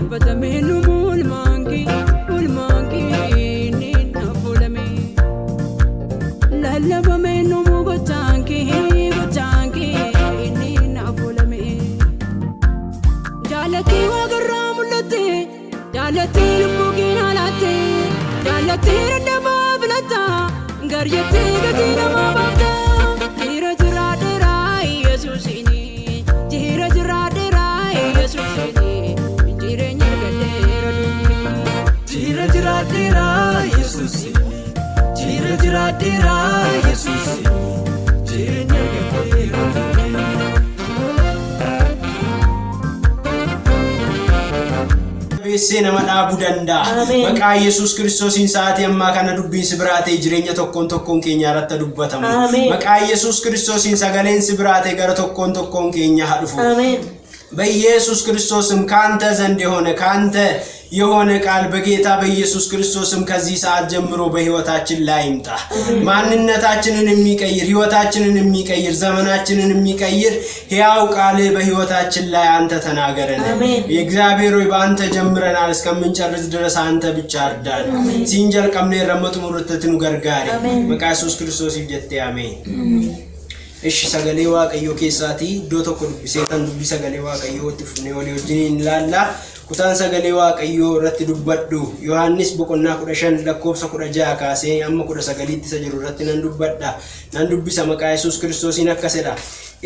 faarfatameennu mulmaanki nina fulame lallabameennu gochaanki nina fulame jaalatti waaqarraa mul'atte jaalatti lubbuu kiinaalatte jaalatti dadhabaa filatta garjetti gatii namaa baafta jira jiraadheeraa Yesuusini jira jiraadheeraa Yesuusini jireenya argadheera dubbi jira jiraadheeraa Yesuusini jira jiraadheeraa Yesuusini jireenya argadheera dubbi Beessee nama dhaabuu danda'a. Maqaa Yesuus Kiristoosiin sa'aatii ammaa kana dubbiin si biraatee jireenya tokkoon keenya irratti dubbatamu. Maqaa Yesuus Kiristoosiin sagaleen si biraatee gara tokkoon keenya haa dhufu. በኢየሱስ ክርስቶስም ካንተ ዘንድ የሆነ ቃል በጌታ በኢየሱስ ክርስቶስም ከዚህ ሰዓት ጀምሮ በህይወታችን ላይ ይምጣ ማንነታችንን የሚቀይር ህይወታችንን የሚቀይር ዘመናችንን የሚቀይር ሕያው ቃል በህይወታችን ላይ አንተ ተናገረን የእግዚአብሔር ሆይ በአንተ ጀምረናል እስከምንጨርስ ድረስ አንተ ብቻ እርዳን ሲንጀል ቀምኔ ረመጡ ሙርተትን ገርጋሪ በቃ ኢየሱስ ክርስቶስ ይጀት አሜን እሺ ሰገሌ ዋቀዮ ኬሳቲ ዶቶ ኩብሴታን ዱቢ ሰገሌ ዋቀዮ ትፍኔ ወሊ ወጅኒን ላላ ኩታን ሰገሌ ዋቀዮ ረት ዱበዱ ዮሐንስ በቆና ኩደሸን ለኮብሰ ኩደጃ ካሴ አመ ኩደ ሰገሊት ሰጅሩ ረት ነን ዱቢ ሰመቃ ኢየሱስ ክርስቶስን አከሰዳ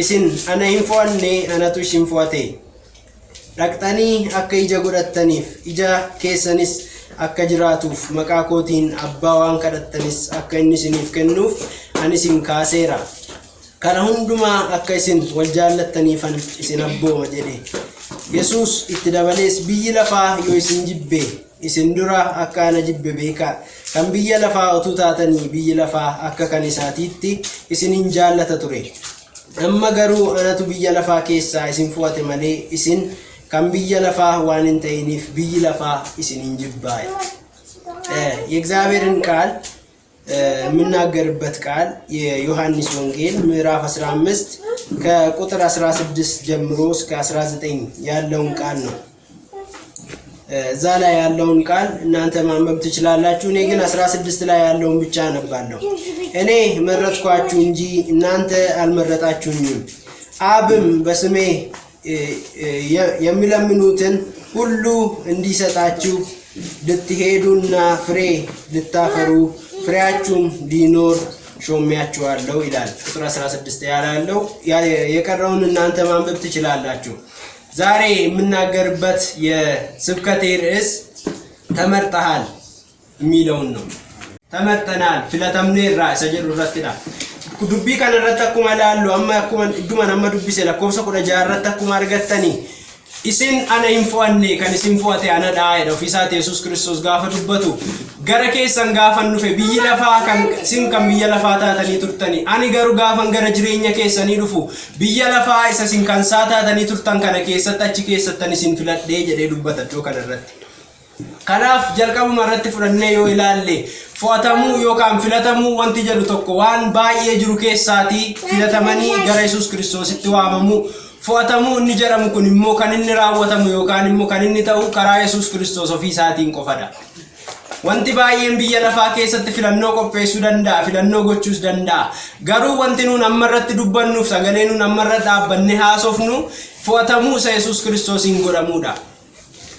ኢስን አነ ኢንፎአኔ አናቱ ሲንፎአቴ ዳቅጣኒ አከ ኢጃ ጎዳተኒፍ ኢጃ ኬሰንስ አከ ጅራቱፍ መቃ ኮቲን አባዋን ከደተንስ አከ ኢንሲኒፍ ከኑፍ አኒሲን ካሴራ kana hunduma akka isin wal jaallattaniifan isin abbooma jedhe Yesuus itti dabalees biyyi lafaa yoo isin jibbe isin dura akka ana jibbe beeka kan biyya lafaa utuu taatanii biyyi lafaa akka kan isaatiitti isinin jaallata ture amma garuu anatu biyya lafaa keessaa isin fu'ate malee isin kan biyya lafaa waan hin ta'iniif biyyi lafaa isinin jibbaaye የእግዚአብሔርን ቃል ምናገርበት ቃል የዮሐንስ ወንጌል ምዕራፍ 15 ከቁጥር 16 ጀምሮ እስከ 19 ያለውን ቃል ነው እዛ ላይ ያለውን ቃል እናንተ ማንበብ ትችላላችሁ እኔ ግን 16 ላይ ያለውን ብቻ አነባለሁ እኔ መረጥኳችሁ እንጂ እናንተ አልመረጣችሁኝም አብም በስሜ የሚለምኑትን ሁሉ እንዲሰጣችሁ ልትሄዱና ፍሬ ልታፈሩ ፍሬያችሁም ሊኖር ሾሜያችኋለሁ ይላል ቁጥር 16 ያላለው የቀረውን እናንተ ማንበብ ትችላላችሁ ዛሬ የምናገርበት የስብከቴ ርዕስ ተመርጠሃል የሚለውን ነው ተመርጠናል ፍለተምኔራ ሰጀሩ ረትዳ ዱቢ ከነረተኩም አላሉ አማ ያኩመን ዱማን አማ ዱቢ ሰለኮብሰ ቆዳ ጃረተኩም አርገተኒ isin ana infoanne kan isin fuate ana daayda ofisaate Jesus Kristos gaafa dubbatu gara keessan gaafan dhufe biyyi lafaa kan sin kan biyya lafaa taatanii turtani ani garu gaafan gara jireenya keessanii dhufu biyya lafaa isa sin kan saataatanii turtan kana keessatti achi keessatti isin filadhee jedhee dubbatachoo kana irratti kanaaf jalqabuma irratti fudhannee yoo ilaalle fu'atamuu yookaan filatamuu wanti jedhu tokko waan baay'ee jiru keessaati filatamanii gara Jesus Kristositti waamamuu fu'atamu inni jedhamu kun immoo kan inni raawwatamu yookaan immoo kan inni ta'u karaa Yesuus Kiristoos ofii isaatiin qofadha. Wanti baay'een biyya lafaa keessatti filannoo qopheessuu danda'a, filannoo gochuus danda'a. Garuu wanti nuun amma irratti dubbannuuf sagalee nuun amma irra dhaabbannee haasofnu fu'atamuu isa Yesuus Kiristoosiin godhamuudha.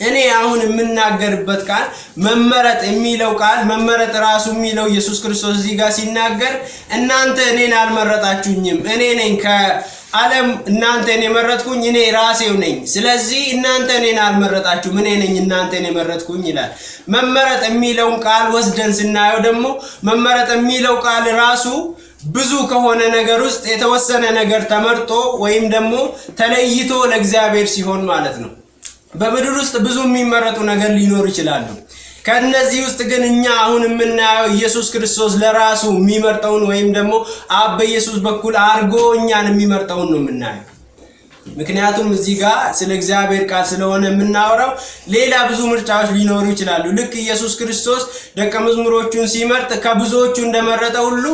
እኔ አሁን የምናገርበት ቃል መመረጥ የሚለው ቃል መመረጥ ራሱ የሚለው ኢየሱስ ክርስቶስ እዚህ ጋር ሲናገር እናንተ እኔን አልመረጣችሁኝም እኔ ነኝ ከዓለም እናንተ እኔ መረጥኩኝ እኔ ራሴው ነኝ ስለዚህ እናንተ እኔን አልመረጣችሁም እኔ ነኝ እናንተ እኔ መረጥኩኝ ይላል መመረጥ የሚለው ቃል ወስደን ስናየው ደግሞ መመረጥ የሚለው ቃል ራሱ ብዙ ከሆነ ነገር ውስጥ የተወሰነ ነገር ተመርጦ ወይም ደግሞ ተለይቶ ለእግዚአብሔር ሲሆን ማለት ነው በምድር ውስጥ ብዙ የሚመረጡ ነገር ሊኖር ይችላል ከነዚህ ውስጥ ግን እኛ አሁን የምናየው ኢየሱስ ክርስቶስ ለራሱ የሚመርጠውን ወይም ደግሞ አብ በኢየሱስ በኩል አርጎ እኛን የሚመርጠውን ነው የምናየው ምክንያቱም እዚህ ጋር ስለ እግዚአብሔር ቃል ስለሆነ የምናወራው ሌላ ብዙ ምርጫዎች ሊኖሩ ይችላሉ ልክ ኢየሱስ ክርስቶስ ደቀ መዝሙሮቹን ሲመርጥ ከብዙዎቹ እንደመረጠ ሁሉ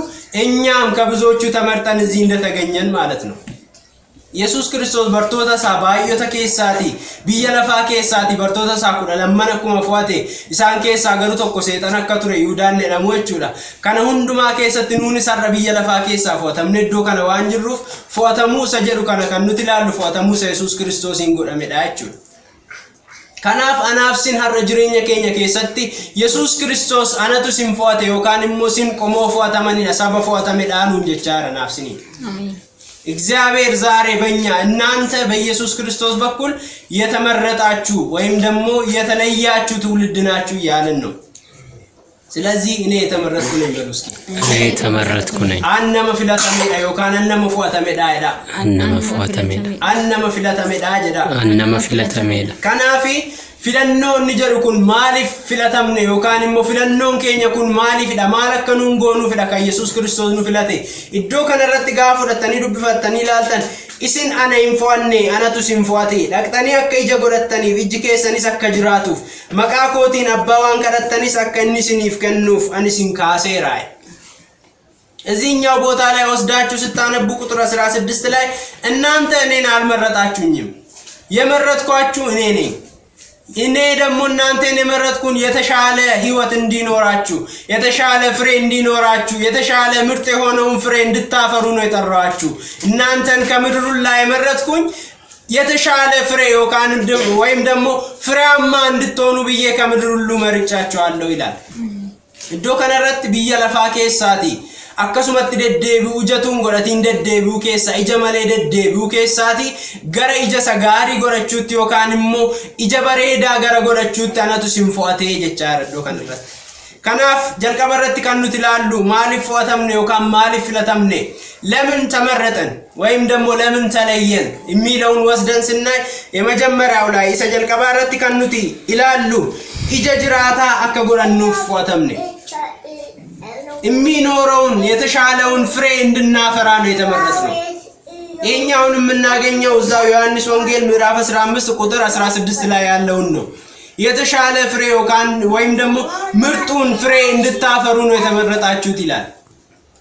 እኛም ከብዙዎቹ ተመርጠን እዚህ እንደተገኘን ማለት ነው Yesus Kristos bartoota isaa baay'ota keessaati biyya lafaa keessaati bartoota isaa kudha lamman akkuma fu'ate isaan keessaa garuu tokko seexan akka ture Yihuudaan jedhamu jechuudha. Kana hundumaa keessatti nuuni sarra biyya lafaa keessaa fu'atamne iddoo kana waan jirruuf fu'atamuu isa jedhu kana kan nuti ilaallu fu'atamuu isa Yesus Kiristoosiin godhamedha jechuudha. Kanaaf anaaf sin har'a jireenya keenya keessatti Yesus Kristos anatu sin fu'ate yookaan immoo sin qomoo fu'atamanidha saba fu'atamedha nuun jechaara naaf sinii. Amiin. እግዚአብሔር ዛሬ በእኛ እናንተ በኢየሱስ ክርስቶስ በኩል የተመረጣችሁ ወይም ደግሞ የተለያችሁ ትውልድ ናችሁ ያለን ነው። ስለዚህ እኔ የተመረጥኩ ነኝ በሉ እስኪ እኔ የተመረጥኩ ነኝ። አነመ ፍለተሜዳ ዮካን አነመ ፉአተሜዳ አይዳ አነመ ፉአተሜዳ አነመ ፍለተሜዳ ጀዳ አነመ ፍለተሜዳ ከናፊ filannoon ni jedhu kun maaliif filatamne yookaan immoo filannoon keenya kun maaliifidha maal akka nuun goonuufidha kan Yesus Kiristoos nu filate iddoo kanarratti gaafa fudhattanii dubbifattanii ilaaltan isin ana hin fo'anne anatu sin fo'ate dhaqxanii akka ija godhattaniif iji keessanis akka jiraatuuf maqaa kootiin abbaa waan kadhattanis akka inni isiniif kennuuf ani isin kaaseera. እዚህኛው ቦታ ላይ ወስዳችሁ ስታነቡ ቁጥር 16 ላይ እናንተ እኔን አልመረጣችሁኝም የመረጥኳችሁ እኔ ነኝ እኔ ደግሞ እናንተን የመረጥኩን የተሻለ ህይወት እንዲኖራችሁ የተሻለ ፍሬ እንዲኖራችሁ የተሻለ ምርጥ የሆነውን ፍሬ እንድታፈሩ ነው የጠራኋችሁ እናንተን ከምድር ላይ የመረጥኩኝ የተሻለ ፍሬ ወይም ደግሞ ፍሬያማ እንድትሆኑ ብዬ ከምድር ሁሉ መርጫችኋለሁ ይላል እዶ ከነረት ብዬ ለፋ ኬሳቲ akkasumatti deddeebi'u jatuun godhatiin deddeebi'u keessa ija malee deddeebi'u keessaati gara ija sagaarii godhachuutti yookaan immoo ija bareedaa gara godhachuutti anatu sin fo'atee jechaadha iddoo kanarratti. Kanaaf jalqaba irratti kan nuti ilaallu maaliif fo'atamne yookaan maaliif filatamne ለምን ተመረጠን ወይም ደግሞ ለምን ተለየን የሚለውን ወስደን ስናይ የመጀመሪያው ላይ ኢሳ jalqaba irratti kan nuti ilaallu ija jiraataa akka godhannuuf fo'atamne የሚኖረውን የተሻለውን ፍሬ እንድናፈራ ነው የተመረጥነው የኛውን የምናገኘው እዛው ዮሐንስ ወንጌል ምዕራፍ 15 ቁጥር 16 ላይ ያለውን ነው የተሻለ ፍሬ ወይም ደግሞ ምርጡን ፍሬ እንድታፈሩ ነው የተመረጣችሁት ይላል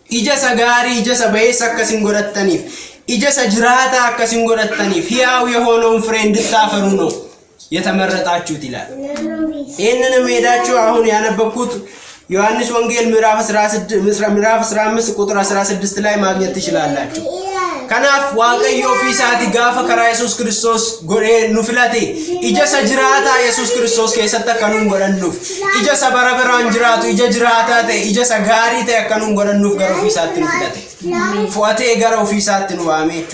ኢጀሰ ጋሪ ኢጀሰ በየስ አከሲን ጎደተኒፍ ኢጀሰ ጅራታ አከሲን ጎደተኒፍ ሕያው የሆነውን ፍሬ እንድታፈሩ ነው የተመረጣችሁት ይላል ይሄንንም ሄዳችሁ አሁን ያነበብኩት ዮሐንስ ወንጌል ምዕራፍ 15 ቁጥር 16 ላይ ማግኘት ትችላላችሁ ከናፍ ዋቀዮ ፊሳቲ ጋፈ ከራ ኢየሱስ ክርስቶስ ጎሬ ኑፍላቴ ኢጀሰ ጅራታ ኢየሱስ ክርስቶስ ከሰተ ከኑን ጎደኑፍ ኢጀሰ በረበራን ጅራቱ ኢጀ ጅራታ ተ ኢጀሰ ጋሪ ተ ከኑን ጎደኑፍ ገሮ ፊሳቲ ኑፍላቴ ፎአቴ ገሮ ፊሳቲ ኑዋሜቹ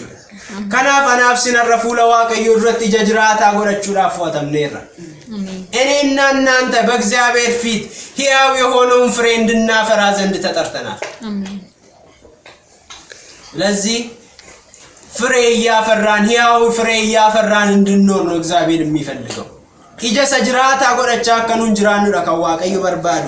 ከናፍ አናፍ ሲነረፉ ለዋቀዮ ድረት ኢጀ ጅራታ ጎደቹራ ፎአተምኔራ እኔና እናንተ በእግዚአብሔር ፊት ሕያው የሆነውን ፍሬ እንድናፈራ ዘንድ ተጠርተናል አሜን ለዚህ ፍሬ ያፈራን ሕያው ፍሬ ያፈራን እንድንኖር ነው እግዚአብሔር የሚፈልገው ኢጀሰ ጅራታ ጎደቻ ከኑን ጅራኑ ለካዋቀዩ በርባዱ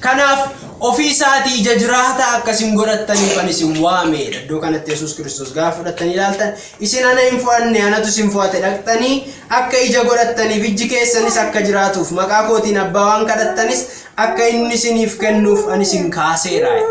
ከናፍ ኦፊሳቲ ኢጀ ጅራታ አከሲን ጎደተኒ ፈኒሲን ዋሜ ደዶ ከነት ኢየሱስ ክርስቶስ ጋር ፈደተኒ ላልተን ኢሲናና ኢንፎአን ያነቱ ሲንፎአተ ዳቅተኒ አከ ኢጀ ጎደተኒ ቪጅ ከሰኒስ አከ ጅራቱፍ መቃኮቲን አባዋን ከደተኒስ አከ ኢንሲኒፍ ከኑፍ አንሲን ካሴራይ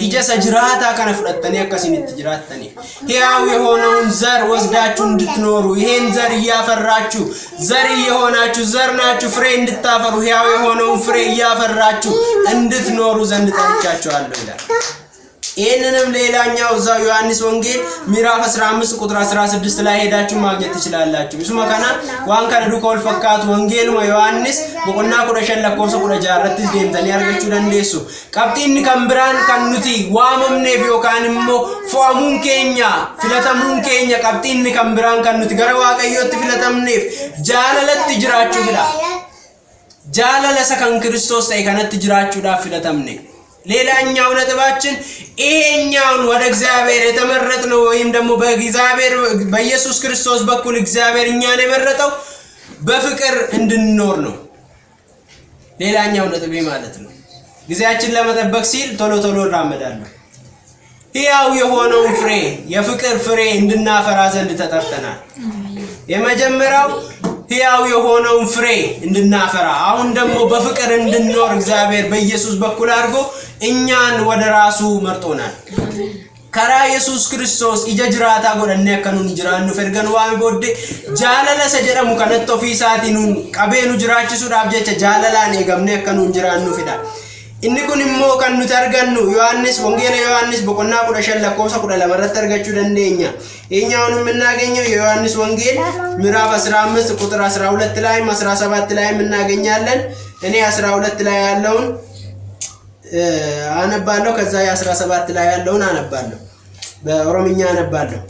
ኢጀሰ ጅራታ ከነ ፈደተኒ አከሲን ትጅራተኒ ሕያው የሆነውን ዘር ወስዳችሁ እንድትኖሩ ይሄን ዘር ያፈራችሁ ዘር የሆናችሁ ዘር ናችሁ ፍሬ እንድታፈሩ ሕያው የሆነውን ፍሬ ያፈራችሁ እንድትኖሩ ዘንድ ጠርቻችኋለሁ ይላል ይሄንንም ሌላኛው እዛው ዮሐንስ ወንጌል ምዕራፍ 15 ቁጥር 16 ላይ ሄዳችሁ ማግኘት ትችላላችሁ እሱ መካና ዋን ከነዱ ኮል ፈካቱ ወንጌል ዮሐንስ በቆና ቁረሸን ለኮሰ ቁረጃረት ደምተን ያርገቹ ደንዴሱ ቀብጢን ከምብራን ከኑቲ ዋመምኔ ቢዮካንሞ ፎአሙን ኬኛ ፍለተሙን ኬኛ ቀብጢን ከምብራን ከኑቲ ገረ ዋቀዮት ፍለተምኔፍ ጃለለት ጅራችሁ ብላ ጃለለሰ ከን ክርስቶስ ታይከነት ጅራችሁ ዳ ፍለተምኔ ሌላኛው ነጥባችን ይሄኛውን ወደ እግዚአብሔር የተመረጥነው ወይም ደግሞ በእግዚአብሔር በኢየሱስ ክርስቶስ በኩል እግዚአብሔር እኛን የመረጠው በፍቅር እንድንኖር ነው ሌላኛው ነጥብ ማለት ነው ጊዜያችን ለመጠበቅ ሲል ቶሎ ራመዳለሁ ሕያው የሆነውን ፍሬ የፍቅር ፍሬ እንድናፈራ ዘንድ ተጠርተናል የመጀመሪያው ሕያው የሆነውን ፍሬ እንድናፈራ አሁን ደግሞ በፍቅር እንድንኖር እግዚአብሔር በኢየሱስ በኩል አድርጎ እኛን ወደ ራሱ መርጦናል karaa Yesuus Kiristoos ija jiraataa godhannee akka nuun jiraannu fergan waame booddee jaalala isa jedhamu kanatti ofii isaatii nuun qabee nu jiraachisuudhaaf jecha jaalalaan eegamnee akka nuun jiraannu fida. Inni kun immoo kan nuti argannu Yohaannis wangeela Yohaannis boqonnaa 15 lakkoofsa 12 irratti argachuu dandeenya. Eenyaan የምናገኘው የዮሐንስ ወንጌል ምዕራፍ 15 ቁጥር 12 ላይ 17 ላይ እናገኛለን። እኔ 12 ላይ ያለውን አነባለሁ ከዛ የ17 ላይ ያለውን አነባለሁ። በኦሮምኛ አነባለሁ።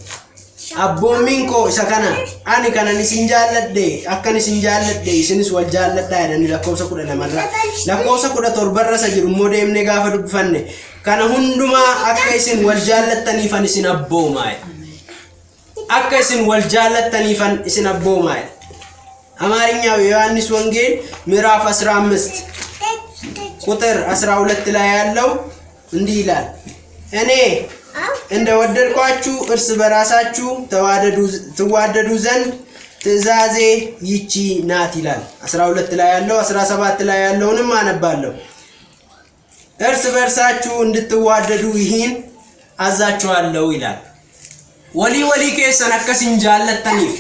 አቦሚንኮ ሰከና አኒ ከነኒ ሲንጃለደ አከኒ ሲንጃለደ ሲንስ ወልጃለዳ ያደኒ ለኮሰ ኩደ ለማራ ለኮሰ ኩደ ቶርበረሰ ጅሩ ሞዴምኔ ጋፈ ዱፈነ ከነ ሁንዱማ አከይሲን ወልጃለተኒ ፈንሲን አቦማይ አከይሲን ወልጃለተኒ ፈንሲን አቦማይ አማርኛው ዮሐንስ ወንጌል ምዕራፍ 15 ቁጥር 12 ላይ ያለው እንዲህ ይላል እኔ እንደወደድኳችሁ እርስ በራሳችሁ ተዋደዱ ዘንድ ትእዛዜ ይቺ ናት ይላል 12 ላይ ያለው 17 ላይ ያለውንም አነባለሁ እርስ በራሳችሁ እንድትዋደዱ ይህን አዛችኋለሁ ይላል ወሊ ከሰን አከሲን ጃለተኒፍ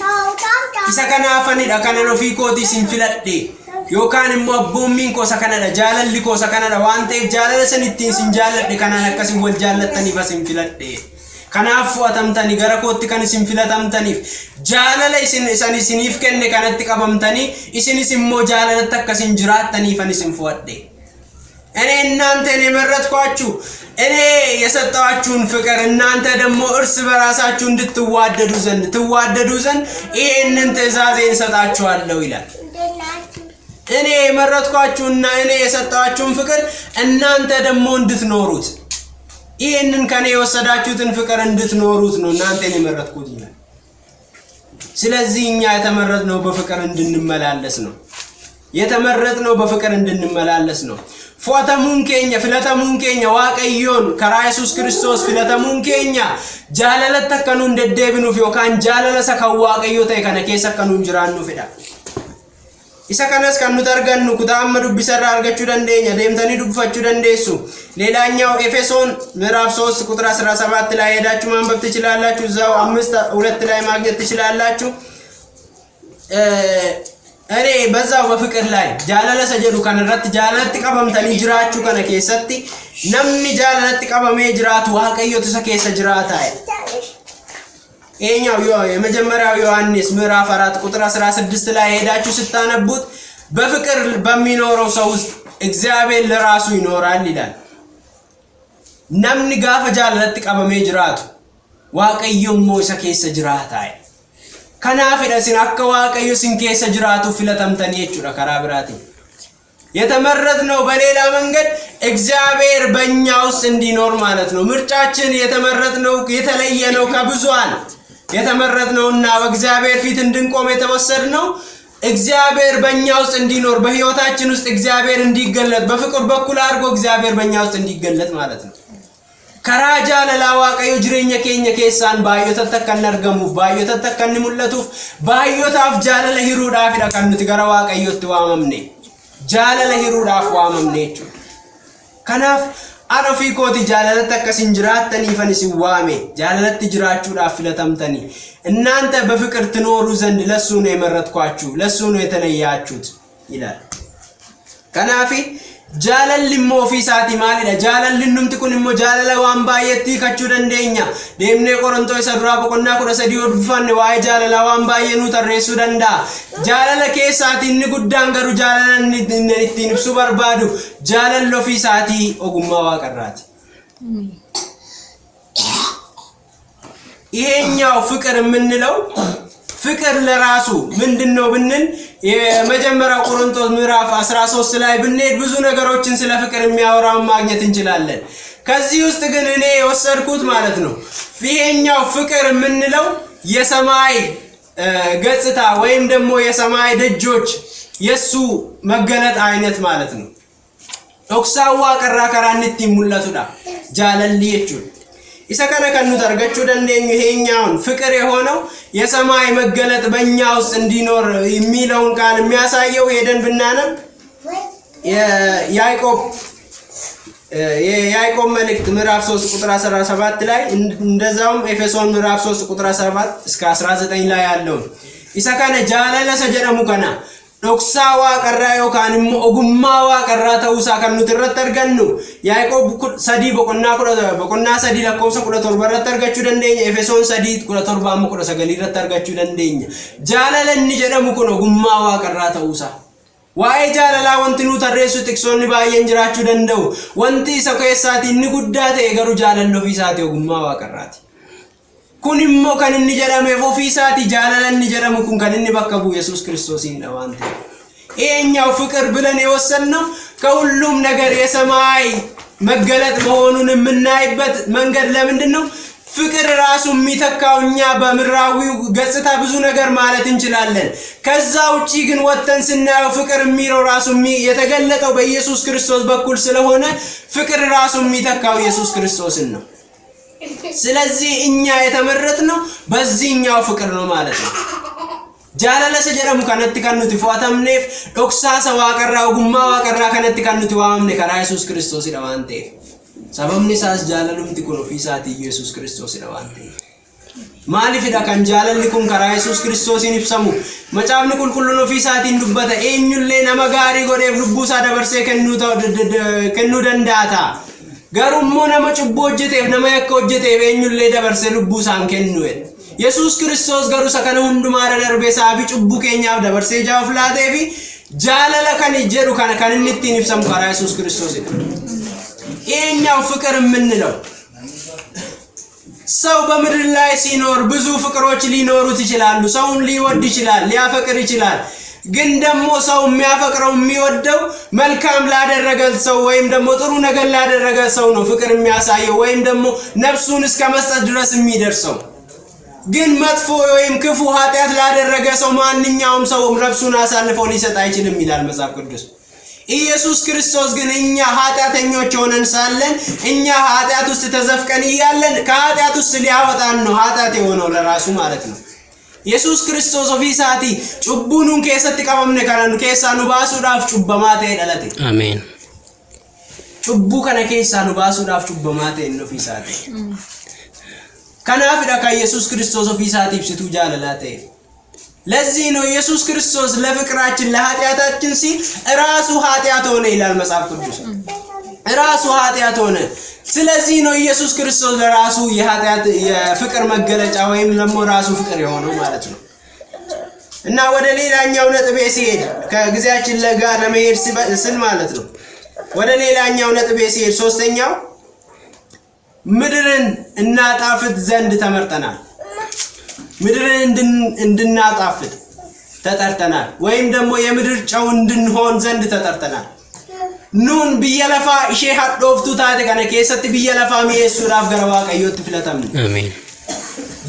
ኢሰከናፈኒ ዳከነኖ ፊኮቲ ሲንፊለዴ Yookaan immoo abboomiin koo sakanadha jaalalli koo sakanadha waan ta'eef jaalala san ittiin sin jaalladhe kanaan akkasiin wal jaallattaniif asin filadhe kanaaf fu'atamtanii gara kootti kan isin filatamtaniif jaalala isiniif kenne kanatti qabamtanii isinis immoo jaalalatti akkasiin jiraattaniif an isin fu'adhe እኔ እናንተን የመረጥኳችሁ እኔ የሰጣችሁን ፍቅር እናንተ ደግሞ እርስ በራሳችሁ እንድትዋደዱ ዘንድ ይሄንን ትእዛዜን ሰጣችኋለሁ ይላል እኔ የመረጥኳችሁና እኔ የሰጣችሁን ፍቅር እናንተ ደግሞ እንድትኖሩት ይሄንን ከኔ የወሰዳችሁትን ፍቅር እንድትኖሩት ነው እናንተን የመረጥኩት ይላል ስለዚህ እኛ የተመረጥነው በፍቅር እንድንመላለስ ነው የተመረጥነው በፍቅር እንድንመላለስ ነው ፎተሙን ኬኛ ፍለተሙን ኬኛ ዋቀዮን ከራ ኢየሱስ ክርስቶስ ፍለተሙን ኬኛ ጃለለተ ከኑ እንደደብኑፍ ዮካን ጃለለሰ ከዋቀዮ ታይ ከነ ከሰ ከኑ ጅራኑ ፍዳ isa kanas kan nuti argannu kutaa amma dubbisarraa argachuu dandeenya deemtanii dubbifachuu dandeessu ሌላኛው ኤፌሶን ምዕራፍ 3 ቁጥር 17 ላይ ሄዳችሁ ማንበብ ትችላላችሁ እዛው 5:2 ላይ ማግኘት ትችላላችሁ እኔ በዛው በፍቅር ላይ ጃለለ ሰጀዱ ከነረት ጃለለት ቀበምተኒ ጅራችሁ ከነ ከሰቲ ነምኒ ጃለለት ቀበሜ ጅራቱ ዋቀዮ ተሰከሰ ጅራታ ኤኛው የመጀመሪያው ዮሐንስ ምዕራፍ 4 ቁጥር 16 ላይ ሄዳችሁ ስታነቡት በፍቅር በሚኖረው ሰው ውስጥ እግዚአብሔር ለራሱ ይኖራል ይላል ነምኒ ጋፈ ጃለለት ቀበሜ ጅራቱ ዋቀዮ ሞሰ ከሰ ጅራታ ከናፍደ ሲን አከ ዋቀዮ ሲን ከሰ ጅራቱ ፍለተምተኒ እቹዳ ከራብራቲ የተመረጥነው በሌላ መንገድ እግዚአብሔር በእኛ ውስጥ እንዲኖር ማለት ነው ምርጫችን የተመረጥነው የተለየ ነው ከብዙአን የተመረጥነውና በእግዚአብሔር ፊት እንድንቆም የተወሰድነው እግዚአብሔር በእኛ ውስጥ እንዲኖር በህይወታችን ውስጥ እግዚአብሔር እንዲገለጥ በፍቅር በኩል አድርጎ እግዚአብሔር በእኛ ውስጥ እንዲገለጥ ማለት ነው ከራጃ ለላዋቀዮ ጅሬኛ ኬኛ ከሳን ባዮተ ተከነርገሙፍ ባዮተ ተከንሙለቱፍ ባዮታፍ ጃለለ ሂሩዳፍ ዳከንት ገራዋቀዮት ዋመምኔ ጃለለ ሂሩዳፍ ዋመምኔቹ ከናፍ አሮፊ ኮቲ ጃለለት ተከሲን ጅራተኒ ፈንሲ ዋሜ ጃለለት ጅራቹዳፍ ፍለተምተኒ እናንተ በፍቅር ትኖሩ ዘንድ ለሱ ነው የመረጥኳችሁ ለሱ ነው የተለያችሁት ይላል ከናፊ ጃለል ሞፊሳቲ ማሊዳ ጃለል ኑምት ኩንሞ ጃለለ ዋምባየቲ ከቹ ደንደኛ ደምኔ ቆሮንቶ ሰድራ በቆና ኩደ ሰዲዮ ዱፋን ዋይ ጃለላ ዋምባየኑ ተሬሱ ደንዳ ጃለለ ከሳቲ ንጉዳን ገሩ ጃለለን ንንቲን ሱበርባዱ ጃለል ሎፊሳቲ ኦጉማ ዋቀራት ይሄኛው ፍቅር ምንለው ፍቅር ለራሱ ምንድነው ብንል የመጀመሪያው ቆሮንቶስ ምዕራፍ 13 ላይ ብንሄድ ብዙ ነገሮችን ስለ ፍቅር የሚያወራው ማግኘት እንችላለን ከዚህ ውስጥ ግን እኔ ወሰድኩት ማለት ነው ይሄኛው ፍቅር ምንለው የሰማይ ገጽታ ወይም ደግሞ የሰማይ ደጆች የሱ መገለጥ አይነት ማለት ነው ኦክሳዋ ቀራከራንቲ ሙለቱዳ ጃለልየቹ ኢሰከነ ከኑ ተርገቹ ደንደኝ ይሄኛውን ፍቅር የሆነው የሰማይ መገለጥ በእኛ ውስጥ እንዲኖር የሚለውን ቃል የሚያሳየው ሄደን ብናነብ ያዕቆብ የያዕቆብ መልእክት ምዕራፍ 3 ቁጥር 17 ላይ እንደዛውም ኤፌሶን ምዕራፍ 3 ቁጥር 17 እስከ 19 ላይ ያለው ኢሳካነ ጃላላ ሰጀደሙ ከና ዶክሳ ዋቀራ ዮካን ኦጉማ ዋቀራ ተውሳ ከኑ ተረተርገኑ ያዕቆብ ሰዲ በቆና ሰዲ ለኮምሰ ቁለ ተርበረ ተርገቹ ደንደኛ ኤፌሶን ሰዲ ቁለ ተርባሙ ቁለ ሰገሊ ተርገቹ ደንደኛ ጃላላኒ ጀደሙ ኩኖ ጉማ ዋቀራ ተውሳ ዋይ ጃላላ ወንቲኑ ተሬሱ ጥቅሶኒ ባየን ጅራቹ ደንደው ወንቲ ሰከሳቲ ንጉዳቴ ገሩ ጃላሎ ፊሳቲ ኦጉማ ዋቀራቲ ኩኒሞ ከንኒ ጀራሜ ፎፊሳቲ ጃላላኒ ጀራሙ ኩን ከንኒ በከቡ ኢየሱስ ክርስቶስን ደዋንተ እኛው ፍቅር ብለን የወሰነው ከሁሉም ነገር የሰማይ መገለጥ መሆኑን የምናይበት መንገድ ለምንድነው? ፍቅር ራሱ የሚተካውኛ በምራዊው ገጽታ ብዙ ነገር ማለት እንችላለን። ከዛ ውጪ ግን ወተን ስናየው ፍቅር የሚለው ራሱ የተገለጠው በኢየሱስ ክርስቶስ በኩል ስለሆነ ፍቅር ራሱ የሚተካው ኢየሱስ ክርስቶስን ነው። ስለዚህ እኛ የተመረጥነው በዚህኛው ፍቅር ነው ማለት ነው። ጃላላ ሰጀደሙ ከነቲ ከኑቲ ፎአተምኔፍ ዶክሳ ሰዋቀራ ጉማ ዋቀራ ከነቲ ከኑቲ ዋምኔ ከራ ኢየሱስ ክርስቶስ ይደዋንቴ ሰበምኒ ሳስ ጃላሉምቲ ኩኖ ፊሳቲ ኢየሱስ ክርስቶስ ይደዋንቴ ማሊፊዳ ከን ጃላሊ ኩን ከራ ኢየሱስ ክርስቶስን ይብሰሙ መጫምኒ ቁልቁሉን ፊሳቲ እንዱበተ ኤኙሌ ነመጋሪ ጎዴፍ ልቡሳ ደበርሴ ከኑ ደንዳታ ገሩሞ ነመ ጭቦ ሆጀቴፍ ነመ የከ ሆጀቴፍ ኤኙሌ ደበርሴ ልቡሳን ከኑዌ ኢየሱስ ክርስቶስ ገሩ ሰከነ ሁንዱማረ ደርቤ ሳቢ ጭቡ ኬኛፍ ደበርሴ ጃፍላቴፊ ጃላላ ከን ይጀሩ ከነንቲን ይብሰሙ ከራ ኢየሱስ ክርስቶስ ይሄኛው ፍቅር የምንለው ሰው በምድር ላይ ሲኖር ብዙ ፍቅሮች ሊኖሩት ይችላሉ። ሰውን ሊወድ ይችላል፣ ሊያፈቅር ይችላል። ግን ደግሞ ሰው የሚያፈቅረው የሚወደው መልካም ላደረገ ሰው ወይም ደግሞ ጥሩ ነገር ላደረገ ሰው ነው ፍቅር የሚያሳየው ወይም ደግሞ ነፍሱን እስከ መስጠት ድረስ የሚደርሰው። ግን መጥፎ ወይም ክፉ ኃጢያት ላደረገ ሰው ማንኛውም ሰው ነፍሱን አሳልፎ ሊሰጥ አይችልም ይላል መጽሐፍ ቅዱስ። ኢየሱስ ክርስቶስ ግን እኛ ኃጢያተኞች ሆነን ሳለን እኛ ኃጢያት ውስጥ ተዘፍቀን እያለን ከኃጢያት ውስጥ ሊያወጣን ነው ኃጢያት የሆነው ለራሱ ማለት ነው። ኢየሱስ ክርስቶስ ኦፊሳቲ ጩቡኑን ከሰት ቀበምነ ካናኑ ከሳኑ ባሱዳፍ ጩበማቴ ዳለቴ አሜን ጩቡ ከነ ከሳኑ ባሱዳፍ ጩበማቴ ነው ኦፊሳቲ ከናፍዳ ከኢየሱስ ክርስቶስ ኦፊሳቲ ብስቱ ጃላላቴ ለዚህ ነው ኢየሱስ ክርስቶስ ለፍቅራችን ለኃጢያታችን ሲል ራሱ ኃጢያት ሆነ ይላል መጽሐፍ ቅዱስ። ራሱ ኃጢያት ሆነ። ስለዚህ ነው ኢየሱስ ክርስቶስ ለራሱ የፍቅር መገለጫ ወይም ደግሞ ራሱ ፍቅር የሆነው ማለት ነው። እና ወደ ሌላኛው ነጥቤ ሲሄድ ከግዚያችን ጋር ለመሄድ ስል ማለት ነው ወደ ሌላኛው ነጥቤ ሲሄድ ሶስተኛው ምድርን እናጣፍጥ ዘንድ ተመርጠናል። ምድርን እንድናጣፍጥ ተጠርተናል ወይም ደግሞ የምድር ጨው እንድንሆን ዘንድ ተጠርተናል። ኑን ቢየለፋ እሺ ሀዶፍቱ ታተ ከነ ከሰት ቢየለፋ ሚየሱራፍ ገረዋ ቀዮት ፍለተም አሜን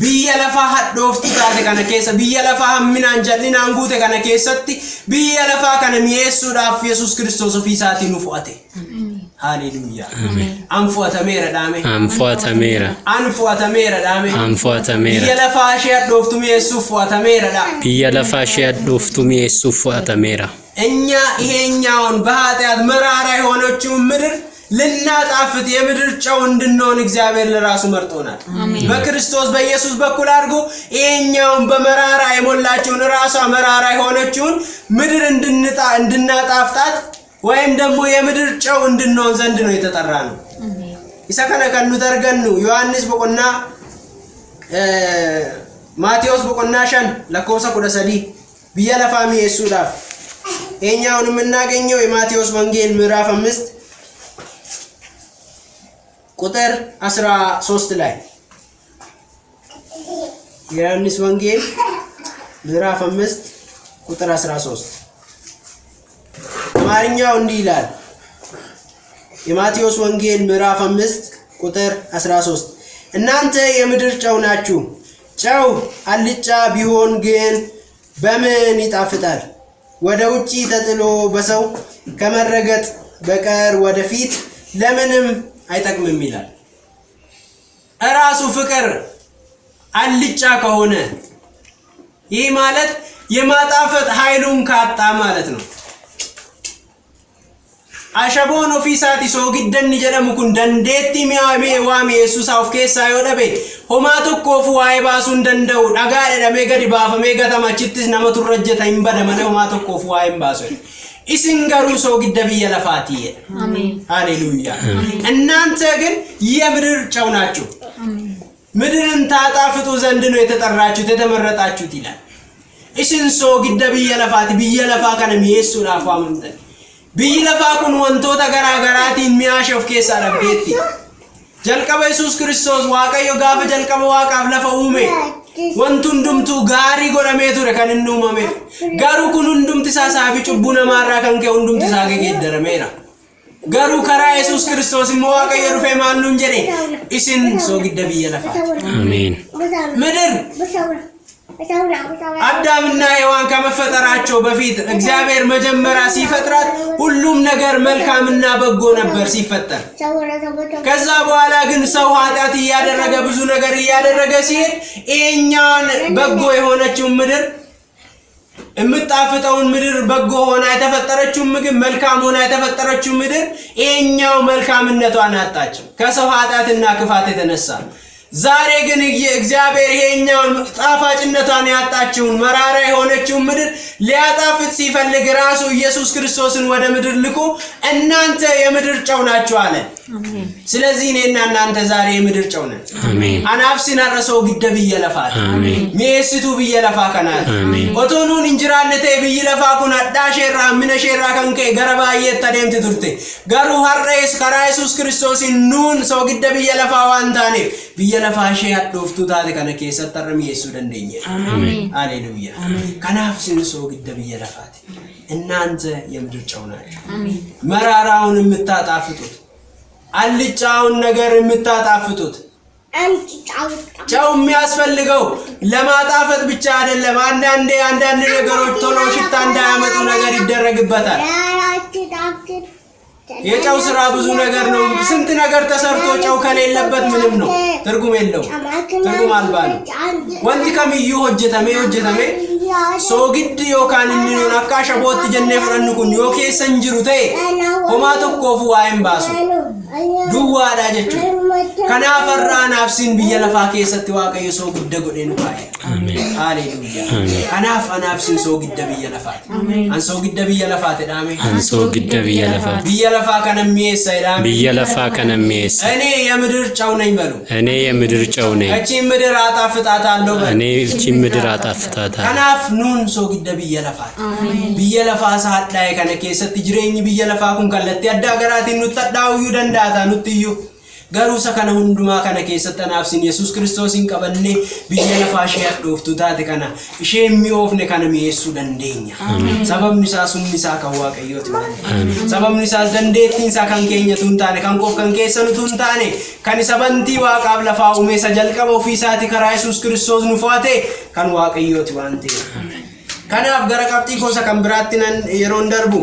ቢየለፋ ሀዶፍቱ ታተ ከነ ከሰ ቢየለፋ ምን አንጀሊና አንጉተ ከነ ከሰት ቢየለፋ ከነ ሚየሱራፍ ኢየሱስ ክርስቶስ ኦፊሳቲ ኑፉአቴ ሃሌሉያ አሜን አንፉአተ ሜራ ዳሜ አንፉአተ ሜራ ዳሜ አንፉአተ ሜራ ቢየለፋ ሺ ሀዶፍቱ ሚየሱፉአተ ሜራ ዳ ቢየለፋ ሺ ሀዶፍቱ ሚየሱፉአተ ሜራ እኛ ይሄኛውን በኃጢያት መራራ የሆነችው ምድር ልናጣፍጥ የምድር ጨው እንድንሆን እግዚአብሔር ለራሱ መርጦናል። በክርስቶስ በኢየሱስ በኩል አድርጎ ይሄኛውን በመራራ የሞላችውን ራሷ መራራ የሆነችውን ምድር እንድናጣፍጣት ወይም ደግሞ የምድር ጨው እንድንሆን ዘንድ ነው የተጠራ ነው። ይሰከነ ከኑ ተርገኑ ዮሐንስ በቆና ማቴዎስ በቆና ሸን ለኮሰ ኩደሰዲ ቢያለፋሚ ኢየሱዳፍ እኛውን የምናገኘው የማቴዎስ ወንጌል ምዕራፍ 5 ቁጥር 13 ላይ የዮሐንስ ወንጌል ምዕራፍ 5 ቁጥር 13 አማርኛው እንዲህ ይላል። የማቴዎስ ወንጌል ምዕራፍ 5 ቁጥር 13 እናንተ የምድር ጨው ናችሁ። ጨው አልጫ ቢሆን ግን በምን ይጣፍጣል? ወደ ውጪ ተጥሎ በሰው ከመረገጥ በቀር ወደፊት ለምንም አይጠቅምም ይላል። ራሱ ፍቅር አልጫ ከሆነ ይህ ማለት የማጣፈጥ ኃይሉን ካጣ ማለት ነው። ashaboon ofiisaati soogiddanni jedhamu kun dandeetti mi'aamee waame Yesuus of keessaa yoo dhabe homaa tokkoof waa'ee baasuu hin danda'u dhagaa dhadhamee gadi baafamee gatama achittis nama turrajjeta hin badamane homaa tokkoof waa'ee hin baasu isin garuu soogidda biyya lafaati አሜን ሃሌሉያ እናንተ ግን የምድር ጨው ናችሁ ምድርን ታጣፍጡ ዘንድ ነው የተጠራችሁት የተመረጣችሁት ይላል isin soogidda biyya lafaa kana mi'eessuudhaaf waamamtan biyyi lafaa kun wantoota garaa garaatiin mi'aasha of keessaa dhabdeetti jalqaba Yesuus Kiristoos Waaqayyo gaafa jalqaba Waaqaaf lafa uume wantu hundumtuu gaarii godhamee ture kan inni uumameef garuu kun hundumti isaa saafi cubbuu namaarraa kan ka'e hundumti isaa geeddarameera garuu karaa Yesuus Kiristoos immoo Waaqayyo dhufee maal nuun jedhe isin soogidda biyya lafaati አሜን ምድር አዳምና ሔዋን ከመፈጠራቸው በፊት እግዚአብሔር መጀመሪያ ሲፈጥራት ሁሉም ነገር መልካምና በጎ ነበር ሲፈጠር ከዛ በኋላ ግን ሰው ኃጢአት ያደረገ ብዙ ነገር ያደረገ ሲሄድ ይሄኛውን በጎ የሆነችው ምድር እምጣፍጠውን ምድር በጎ ሆና የተፈጠረችው ምግብ መልካም ሆና የተፈጠረችው ምድር ይሄኛው መልካምነቷን አጣች ከሰው ኃጢአትና ክፋት የተነሳ ዛሬ ግን እግዚአብሔር ይሄኛውን ጣፋጭነቷን ያጣችውን መራራ የሆነችው ምድር ሊያጣፍጥ ሲፈልግ ራሱ ኢየሱስ ክርስቶስን ወደ ምድር ልኮ እናንተ የምድር ጨው ናችሁ አለ አሜን ስለዚህ እኔና እናንተ ዛሬ የምድር ጨው ነን አሜን አናፍሲን አረሰው ግደብ ይለፋል አሜን ሚየስቱ ይለፋ ከናት አሜን ኦቶኑን እንጅራነቴ ይለፋ ኩን አዳሼራ ምነሼራ ከንከ ገረባዬ ተደምት ቱርቴ ጋሩ ሐሬስ ከራ ኢየሱስ ክርስቶስን ኑን ሰው ግደብ ይለፋ ዋንታኔ ይለፋሽ ያጥፍቱ ታደ ከነ ከሰተረም ኢየሱስ ደንደኛ አሜን ሃሌሉያ ከናፍሲን ሰው ግደብ ይለፋት እናንተ የምድር ጨው ናችሁ አሜን መራራውን የምታጣፍጡት አልጫውን ነገር የምታጣፍጡት ጨው የሚያስፈልገው ለማጣፈጥ ብቻ አይደለም አንዳንድ ነገሮች ቶሎ ሽታ እንዳያመጡ ነገር ይደረግበታል የጨው ስራ ብዙ ነገር ነው ስንት ነገር ተሰርቶ ጨው ከሌለበት ምንም ነው ትርጉም የለው ትርጉም አልባ ነው ወንት ከሚዩ ሆጀተሜ ሶግድ ዮካን እንኑን አካሸ ቦት ጀነ ፍረንኩን ዮኬ ሰንጅሩ ተይ ሆማቶ ኮፉ አይም ባሱ ዱዋዳ ጀቹ ከናፈራ ናፍሲን በየለፋ ከሰት ዋቀየ ሶግድ ጎዴኑ ባይ አሜን ሃሌሉያ ከናፍ ናፍሲን ሶግድ በየለፋ አን ሶግድ በየለፋ ተዳሜ አን ሶግድ በየለፋ ከነሚየስ አይዳሜ በየለፋ ከነሚየስ እኔ የምድር ጨው ነኝ በሉ እኔ የምድር ጨው ነኝ እቺ ምድር አጣፍጣታለሁ በሉ እኔ እቺ ምድር አጣፍጣታለሁ ኑን ሶግድ በየለፋ በየለፋ ሳዳይ ከነ ከሰት ጅሬኝ በየለፋ ኩን ከለት ያዳገራት እንተዳው ይደንዳታ ኑትዩ ጋሩ ሰከነ ሁንዱማ ከነ ከሰት ናፍሲን ኢየሱስ ክርስቶስን ቀበኔ በየለፋ ሸያ ዶፍቱ ታተ ከና እሺ የሚወፍነ ከነ ኢየሱስ ደንደኛ ሰበብ ንሳሱን ንሳ ከዋቀዮት ሰበብ ንሳስ ደንዴቲን ሳከን ከኛ ቱንታኔ ከንቆፍ ከን ከሰኑ ቱንታኔ ከኒ ሰበንቲ ዋቃብ ለፋው ሜሰ ጀልቀበ ኦፊሳቲ ከራ ኢየሱስ ክርስቶስ ኑፋቴ ከን ዋቀዮት ዋንቴ ከናፍ ገረቀብቲ ኮሰ ከምብራቲነን የሮን ደርቡ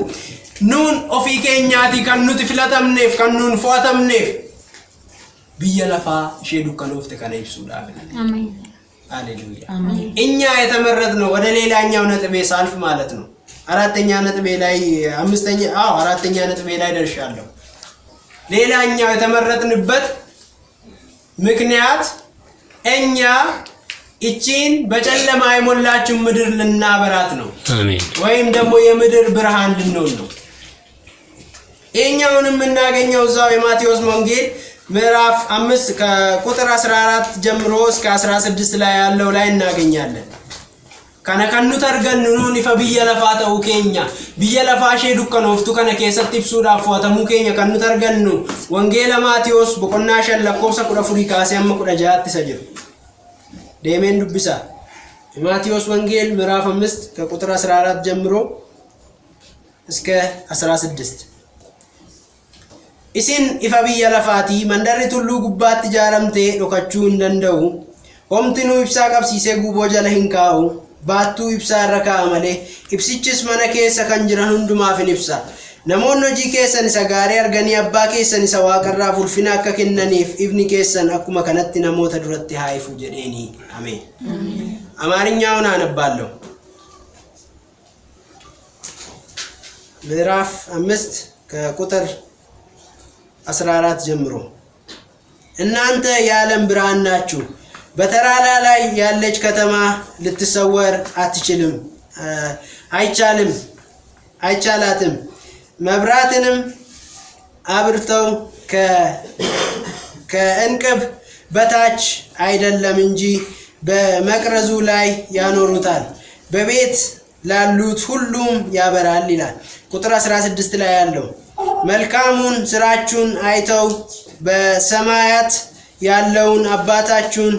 ኑን ኦፊ ከኛቲ ከኑት ፍለተምኔፍ ከኑን ፎተምኔፍ በየለፋ ሼዱ ከኖፍተ ከነ ይብሱዳፍ አሜን ሃሌሉያ አሜን እኛ የተመረጥነው ወደ ሌላኛው ነጥቤ ሳልፍ ማለት ነው አራተኛ ነጥቤ ላይ አራተኛ ነጥቤ ላይ ደርሻለሁ ሌላኛው የተመረጥንበት ምክንያት እኛ እቺን በጨለማ የሞላችው ምድር ልናበራት ነው አሜን ወይም ደግሞ የምድር ብርሃን ልንሆን ነው እኛውንም እናገኘው እዛው የማቴዎስ ወንጌል ምዕራፍ 5 ከቁጥር 14 ጀምሮ እስከ 16 ላይ ያለው ላይ እናገኛለን ከነከኑ ተርገኑን ይፈብየለፋተው ኬኛ በየለፋሼ ዱከኖፍቱ ከነ ከሰት ይብሱዳ ፎተሙ ኬኛ ከኑ ተርገኑ ወንጌል ማቴዎስ በቆናሸን ለኮብሰ ቁራ ፍሪካሲ አመ ቁራ ጃት ሰጅሩ ደሜን ዱብሳ ማቴዎስ ወንጌል ምዕራፍ 5 ከቁጥር 14 ጀምሮ እስከ 16 isin ifa biyya lafaati mandarri tullu gubbaatti jaaramte dhokachuu hin danda'u homtinu ibsaa qabsiisee guuboo jala hin kaa'u baattuu ibsaa irra kaa'a malee ibsichis mana keessa kan jiran hundumaaf hin ibsa namoonni hojii keessan isa gaarii arganii abbaa keessan isa waaqarraaf ulfina akka kennaniif ifni keessan akkuma kanatti namoota duratti haa ifu jedheeni አሜን አማርኛውን አነባለሁ ምዕራፍ 5 ከቁጥር 14 ጀምሮ እናንተ የዓለም ብርሃን ናችሁ። በተራራ ላይ ያለች ከተማ ልትሰወር አይቻላትም። መብራትንም አብርተው ከእንቅብ በታች አይደለም እንጂ በመቅረዙ ላይ ያኖሩታል፣ በቤት ላሉት ሁሉም ያበራል ይላል። ቁጥር 16 ላይ ያለው መልካሙን ስራችሁን አይተው በሰማያት ያለውን አባታችሁን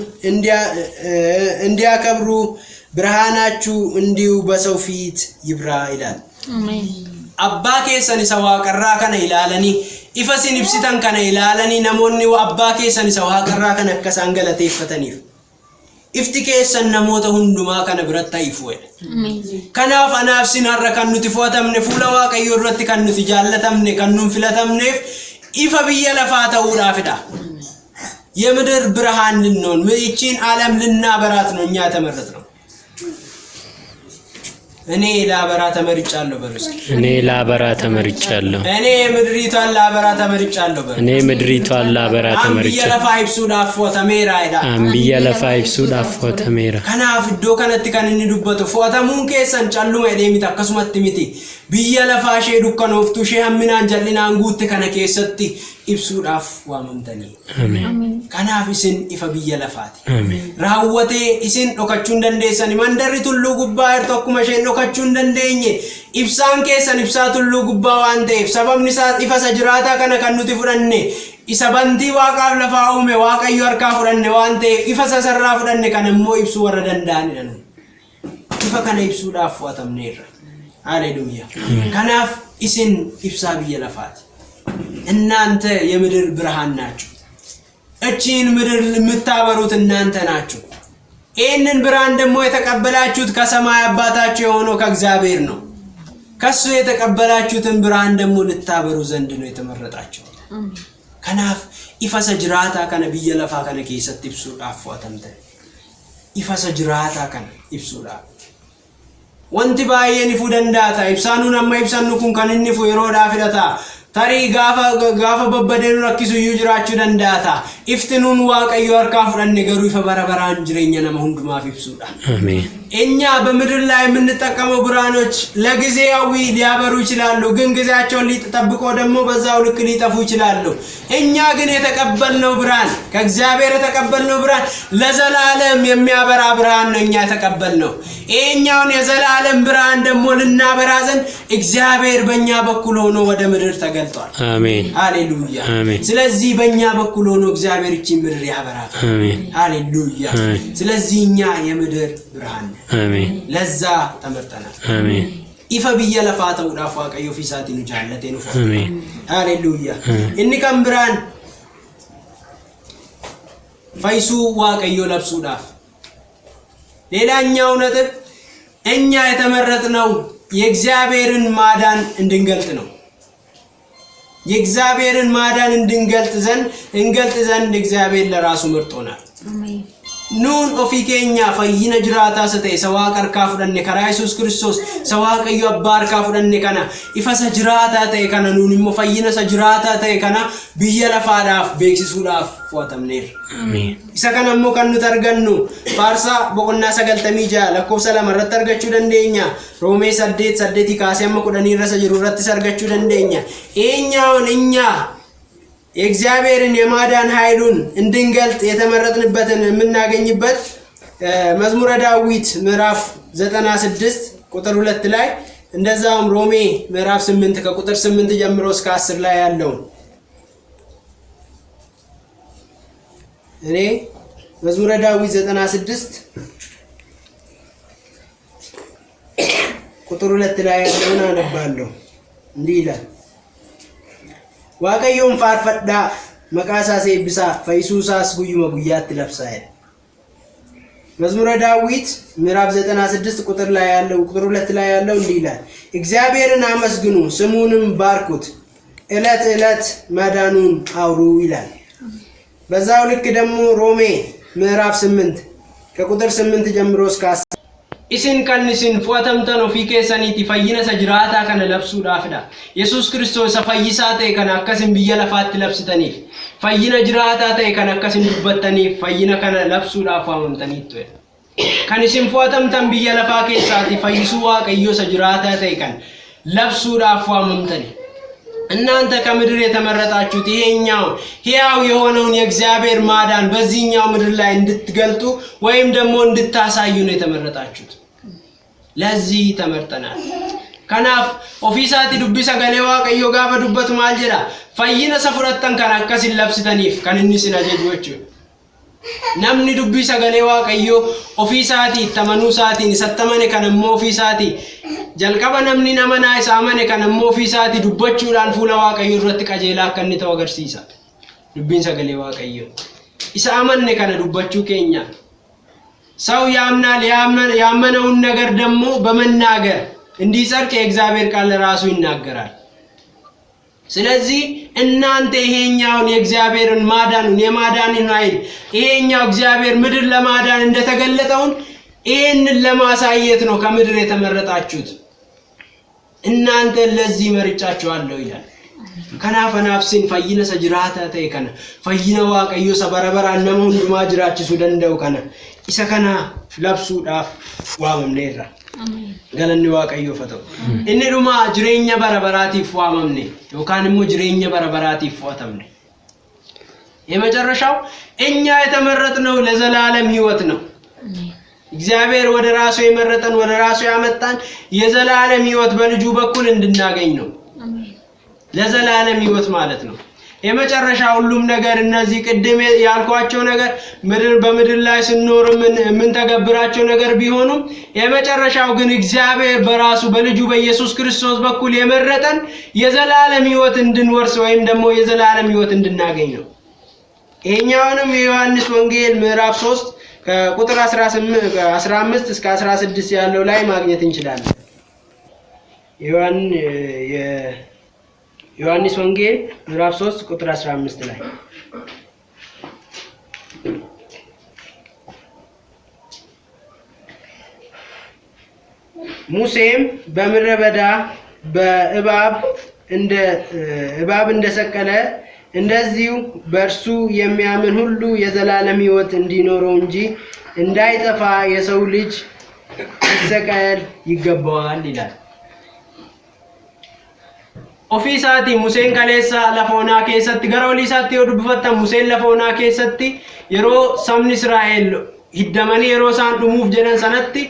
እንዲያከብሩ ብርሃናችሁ እንዲሁ በሰው ፊት ይብራ ይላል። አሜን። አባ ኬሰን ሰዋ ቀራ ከነ ይላለኒ ኢፈሲን ኢብሲታን ከነ ይላለኒ ነሞኒ አባ ኬሰን ሰዋ ቀራ ከነ ከሳን ገለቴፈተኒፍ ifti keessan namoota hundumaa kana biratti ifuudha. Kanaaf anaaf sin har'a kan nuti footamne fuula Waaqayyoo irratti kan nuti jaallatamne kan nun filatamneef ifa biyya lafaa ta'uudhaafidha. የምድር ብርሃን ልንሆን ይህችን ዓለም ልናበራት ነው እኛ ተመረጥነው። እኔ ላበራ ተመርጫለሁ በሩስ እኔ ላበራ ተመርጫለሁ። እኔ ምድሪቷን ላበራ ተመርጫለሁ በሩስ እኔ ምድሪቷን ላበራ ተመርጫለሁ። አምቢያ ለፋይብሱ ዳፎ ተሜራ ከናፍ ዶ ከነቲ ከነኒ ዱበቱ ፎተሙን ከሰን ጫሉማ ኤዴሚት አከሱመት ሚቲ biyya lafaa ishee dukkanoftu ishee hamminaan jal'inaan guutte kana keessatti ibsuudhaaf waamamtanii. Kanaaf isin ifa biyya lafaati. Raawwatee isin dhokachuu hin dandeessani. Mandarri tulluu gubbaa irra akkuma isheen dhokachuu hin dandeenye ibsaan keessan ibsaa tulluu gubbaa waan ta'eef sababni isaa ifa isa jiraataa kana kan nuti fudhanne isa bantii waaqaaf lafaa uume Waaqayyo harkaa fudhanne waan ta'eef ifa isa sarraa fudhanne kana immoo ibsuu warra danda'anidha. Ifa kana ibsuudhaaf waatamneerra. Hallelujah. Kanaaf isin ibsaa biyya lafaati. እናንተ የምድር ብርሃን ናችሁ። እቺን ምድር የምታበሩት እናንተ ናችሁ። ይህንን ብርሃን ደግሞ የተቀበላችሁት ከሰማይ አባታችሁ የሆነው ከእግዚአብሔር ነው። ከሱ የተቀበላችሁትን ብርሃን ደግሞ ልታበሩ ዘንድ ነው የተመረጣችሁ። ከናፍ ኢፈሰ ጅራታ ከነ biyya lafaa kana keessatti ibsuudhaaf waatamte. Ifasa jiraata kana ibsuudhaaf wanti baay'een ifuu danda'a. Ibsaanuun amma ibsannu kun kan inni ifu yeroodhaaf hidhata. Tarii gaafa babbadeenu rakkisu iyyuu jiraachuu danda'a. Iftinuun Waaqayyo harkaa fudhanne garuu ifa bara baraan jireenya nama hundumaaf ibsuudha. አሜን። እኛ በምድር ላይ የምንጠቀመው ብርሃኖች ለጊዜያዊ ሊያበሩ ይችላሉ፣ ግን ጊዜያቸውን ሊጠብቀው ደግሞ በዛው ልክ ሊጠፉ ይችላሉ። እኛ ግን የተቀበልነው ብርሃን ከእግዚአብሔር የተቀበልነው ብርሃን ለዘላለም የሚያበራ ብርሃን ነው እኛ የተቀበልነው። ይሄኛውን የዘላለም ብርሃን ደግሞ ልናበራ ዘንድ እግዚአብሔር በእኛ በኩል ሆኖ ወደ ምድር ተገልጧል። አሜን። ሃሌሉያ። አሜን። ስለዚህ በእኛ በኩል ሆኖ እግዚአብሔር እቺን ምድር ያበራል። አሜን። ሃሌሉያ። ስለዚህ እኛ የምድር ብርሃን አሜን። ለዛ ተመርጠናል። አሜን። ኢፈ biyya lafaa ta'uudhaaf Waaqayyo ofiisaatiin nu jaallatee nu fudhate. አሜን። ሃሌሉያ። inni kan biraan fayyisuu Waaqayyo labsuudhaaf ሌላኛው ነጥብ እኛ የተመረጥነው የእግዚአብሔርን ማዳን እንድንገልጥ ነው። የእግዚአብሔርን ማዳን እንድንገልጥ ዘንድ እግዚአብሔር ለራሱ መርጦናል። አሜን። ኑን ኦፊኬኛ ፈይነ ጅራታ ሰተ ሰዋ ቀርካ ፍደነ ከራ ኢየሱስ ክርስቶስ ሰዋ ቀዩ አባር ካፍደነ ከና ኢፈሰ ጅራታ ተ ከና ኑን ሞ ፈይነ ሰ ጅራታ ተ ከና ብየ ለፋዳፍ ቤክሲሱዳፍ ፎተምኔር። አሜን። ኢሳ ከናሞ ከኑ ተርገኑ ፋርሳ በቆና ሰገልተሚ ጃ ለኮብሰ ለመረት ተርገቹ ደንደኛ ሮሜ 8 ካሲያም ቆደኒ ረሰ ጅሩረት ሰርገቹ ደንደኛ ኤኛውን እኛ የእግዚአብሔርን የማዳን ኃይሉን እንድንገልጥ የተመረጥንበትን የምናገኝበት መዝሙረ ዳዊት ምዕራፍ 96 ቁጥር 2 ላይ እንደዛውም ሮሜ ምዕራፍ 8 ከቁጥር 8 ጀምሮ እስከ 10 ላይ ያለው እኔ መዝሙረ ዳዊት 96 ቁጥር 2 ላይ ያለውን አነባለሁ። እንዲህ ይላል Waaqayyoon faarfadhaa maqaa isaas eebbisaa fayyisuu isaas guyyuma guyyaatti labsaa jedha. መዝሙረ ዳዊት ምዕራፍ 96 ቁጥር 2 ላይ ያለው እንዲህ ይላል እግዚአብሔርን አመስግኑ ስሙንም ባርኩት ዕለት ዕለት ማዳኑን አውሩ ይላል። በዛው ልክ ደግሞ ሮሜ ምዕራፍ 8 ከቁጥር 8 ጀምሮ እስከ 10 isin kan isin fuatamtan ofii keessaniiti fayyina isa jiraataa kana labsuudhaafidha. Yesuus Kiristoos fayyisaa ta'e kana akkasin biyya lafaatti labsitaniif, fayyina jiraataa ta'e kana akkasin dubbattaniif fayyina kana labsuudhaaf waamamtaniittu. Kan isin fuatamtan biyya lafaa keessaati fayyisuu Waaqayyoo isa jiraataa ta'e kan labsuudhaaf waamamtani. እናንተ ከምድር የተመረጣችሁት ይሄኛው ሕያው የሆነውን የእግዚአብሔር ማዳን በዚህኛው ምድር ላይ እንድትገልጡ ወይም ደግሞ እንድታሳዩ ነው የተመረጣችሁት። ለዚህ ተመርጠናል። ከናፍ ኦፊሳቲ ዱቢሳ ገሌዋ ቀዮ ጋፈ ዱበቱ ማልጀዳ ፈይነ ሰፍረተን ከናከስ ለብስተኒፍ ከንንስ ናጀጆች namni dubbii sagalee Waaqayyoo ofii isaatii tamanuu isaatiin isattamane kan ammoo ofii isaatii jalqaba namni nama naa isa amane kan ammoo ofii isaatii dubbachuudhaan fuula Waaqayyoo irratti qajeelaa akka inni ta'u agarsiisa. Dubbiin sagalee Waaqayyoo isa amanne kana dubbachuu keenya ሰው ያምናል ያመነውን ነገር ደግሞ በመናገር እንዲጸድቅ የእግዚአብሔር ቃል ራሱ ይናገራል። ስለዚህ እናንተ ይሄኛውን የእግዚአብሔርን ማዳኑን የማዳንን ኃይል ይሄኛው እግዚአብሔር ምድር ለማዳን እንደተገለጠውን ይሄንን ለማሳየት ነው ከምድር የተመረጣችሁት። እናንተ ለዚህ መርጫችኋለሁ ይላል። ከናፈናፍሲን ፈይነ ሰጅራታ ተይከነ ፈይነ ዋቀዮ ሰበረበራ ነሙ ሁንዱማ ጅራችሱ ደንደው ከነ ኢሰ ከና ለብሱዳፍ ዋመምኔራ አሜን ገለኒ ዋቀዮ ፈተው እኒ ዱማ ጅሬኛ በረበራቲፍ ዋመምኔ ዮካንሙ ጅሬኛ በረበራቲፍ ዋተምኔ የመጨረሻው እኛ የተመረጥነው ለዘላለም ሕይወት ነው። እግዚአብሔር ወደ ራሱ የመረጠን ወደ ራሱ ያመጣን የዘላለም ሕይወት በልጁ በኩል እንድናገኝ ነው። አሜን ለዘላለም ሕይወት ማለት ነው። የመጨረሻ ሁሉም ነገር እነዚህ ቅድም ያልኳቸው ነገር በምድር ላይ ስንኖር ምን ተገብራቸው ነገር ቢሆኑም የመጨረሻው ግን እግዚአብሔር በራሱ በልጁ በኢየሱስ ክርስቶስ በኩል የመረጠን የዘላለም ሕይወት እንድንወርስ ወይም ደግሞ የዘላለም ሕይወት እንድናገኝ ነው። ይሄኛውንም የዮሐንስ ወንጌል ምዕራፍ 3 ከቁጥር 15 እስከ 16 ያለው ላይ ማግኘት እንችላለን። ዮሐንስ ወንጌል ምዕራፍ 3 ቁጥር 15 ላይ ሙሴም በምድረ በዳ በእባብ እንደሰቀለ እንደዚሁ በእርሱ የሚያምን ሁሉ የዘላለም ሕይወት እንዲኖረው እንጂ እንዳይጠፋ የሰው ልጅ ይሰቀል ይገባዋል ይላል። ኦፊሳቲ ሙሴን ከሌሳ ለፎና keessatti gara oliisaatti yoo dubbifattan museen lafoonaa keessatti yeroo sabni Israa'el hiddamanii yeroo isaan dhumuuf jedhan sanatti